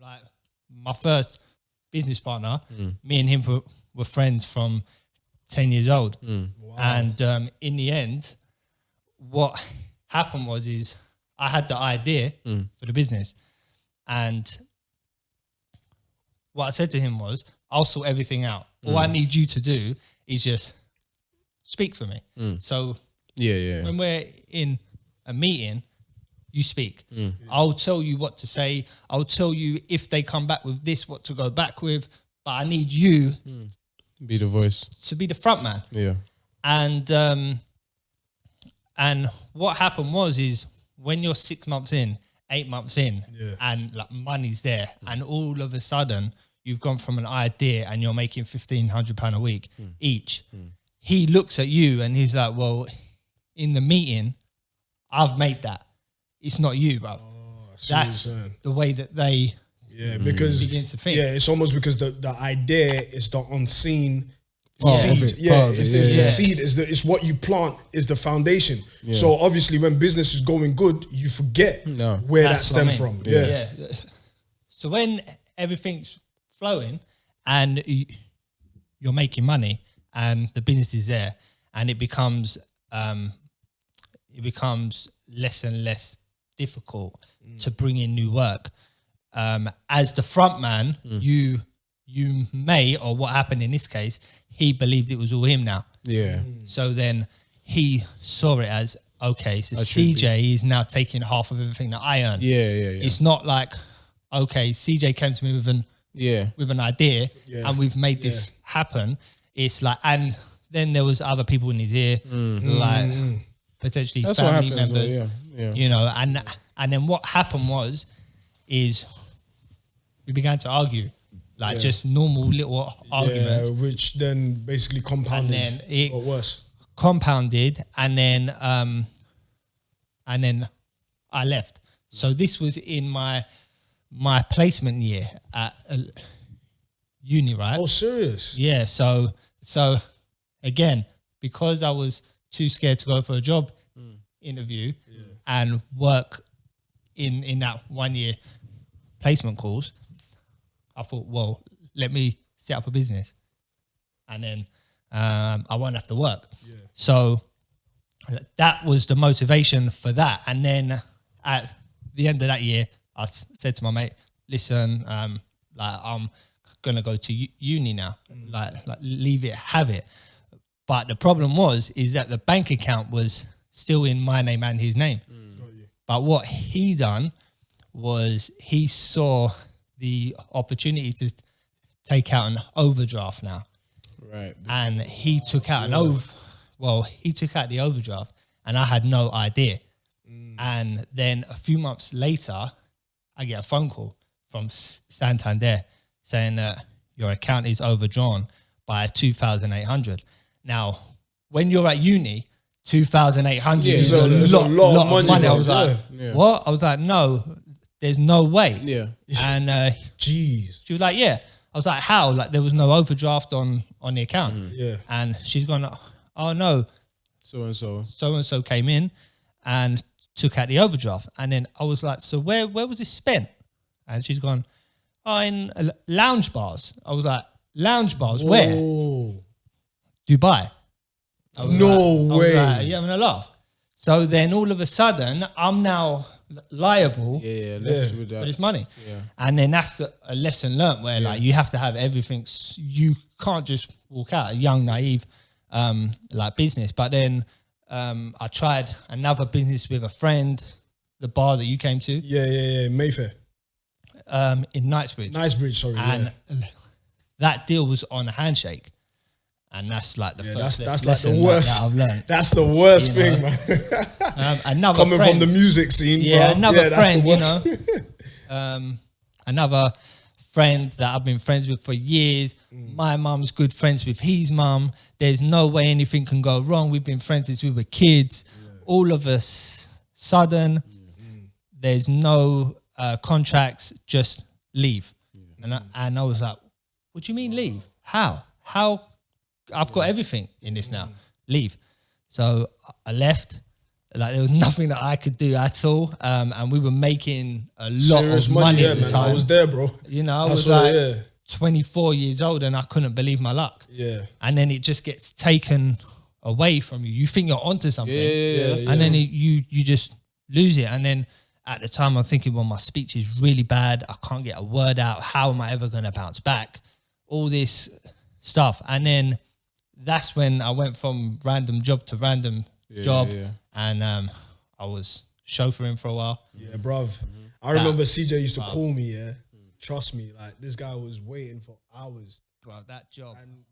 like my first business partner, me and him were friends from 10 years old. Wow. And in the end, what happened is I had the idea for the business, and what I said to him was, I'll sort everything out. All I need you to do is just speak for me. So when we're in a meeting, you speak. I'll tell you what to say. I'll tell you if they come back with this, what to go back with. But I need you be the voice, to be the front man. Yeah. And what happened is when you're 6 months in, 8 months in, and like money's there, and all of a sudden you've gone from an idea and you're making £1,500 a week each. He looks at you and he's like, well, in the meeting, I've made that. It's not you, bro. That's the way that they because begin to think. Yeah, it's almost because the idea is the unseen seed. It's the seed. It's what you plant is the foundation. Yeah. So obviously, when business is going good, you forget where that stemmed from. Yeah. So when everything's flowing and you're making money and the business is there, and it becomes less and less difficult to bring in new work. As the front man, you may, or what happened in this case, he believed it was all him now. Yeah. So then he saw it as, okay, so CJ is now taking half of everything that I earn. Yeah. It's not like, okay, CJ came to me with an idea and we've made this happen. It's like, and then there was other people in his ear, like potentially family members, you know, and then what happened is we began to argue, like just normal little arguments. Which then basically compounded, and then it or worse. Compounded, and then I left. So this was in my placement year at uni, right? Oh, serious? Yeah. So again, because I was too scared to go for a job interview and work in that 1 year placement course, I thought, well, let me set up a business, and then I won't have to work. Yeah. So that was the motivation for that. And then at the end of that year, I said to my mate, listen, like I'm gonna go to uni now, like leave it, have it. But the problem is that the bank account was still in my name and his name. But what he done was he saw the opportunity to take out an overdraft now. Right. And he took out he took out the overdraft, and I had no idea. And then a few months later, I get a phone call from Santander saying that your account is overdrawn by 2,800. Now, when you're at uni, 2,800 is a lot of money. I was like, what? I was like, no, there's no way. Yeah. And jeez. she was like, yeah. I was like, how? Like, there was no overdraft on the account. Yeah. And she's gone, oh no. So-and-so came in and took out the overdraft. And then I was like, so where was it spent? And she's gone, oh, in lounge bars. I was like, lounge bars? Whoa. Where? Dubai. No way. Yeah, I'm gonna laugh. So then all of a sudden, I'm now liable with that. for this money. Yeah. And then that's a lesson learned where like you have to have everything. You can't just walk out a young, naive like business. But then I tried another business with a friend, the bar that you came to. Yeah, Mayfair. In Knightsbridge. Sorry. And that deal was on a handshake. And that's like the first that's lesson like the worst. that I've learned. That's the worst thing, man. Another coming friend, from the music scene, another friend, you know, another friend that I've been friends with for years. My mum's good friends with his mum. There's no way anything can go wrong. We've been friends since we were kids. All of a sudden, there's no contracts. Just leave. And I was like, "What do you mean leave? How? I've got everything in this now. Leave." So I left, Like there was nothing that I could do at all, and we were making a lot Serious of money yeah, at the man. time. I was there, bro. You know, I That's was what- like 24 years old, and I couldn't believe my luck. Yeah. And then it just gets taken away from you. You think you're onto something, and then you just lose it. And then at the time, I'm thinking, well, my speech is really bad. I can't get a word out. How am I ever going to bounce back? All this stuff, and then that's when I went from random job to random job. And I was chauffeuring for a while. Yeah, bruv. I remember CJ used to call me, Trust me, like this guy was waiting for hours. Bro, that job. And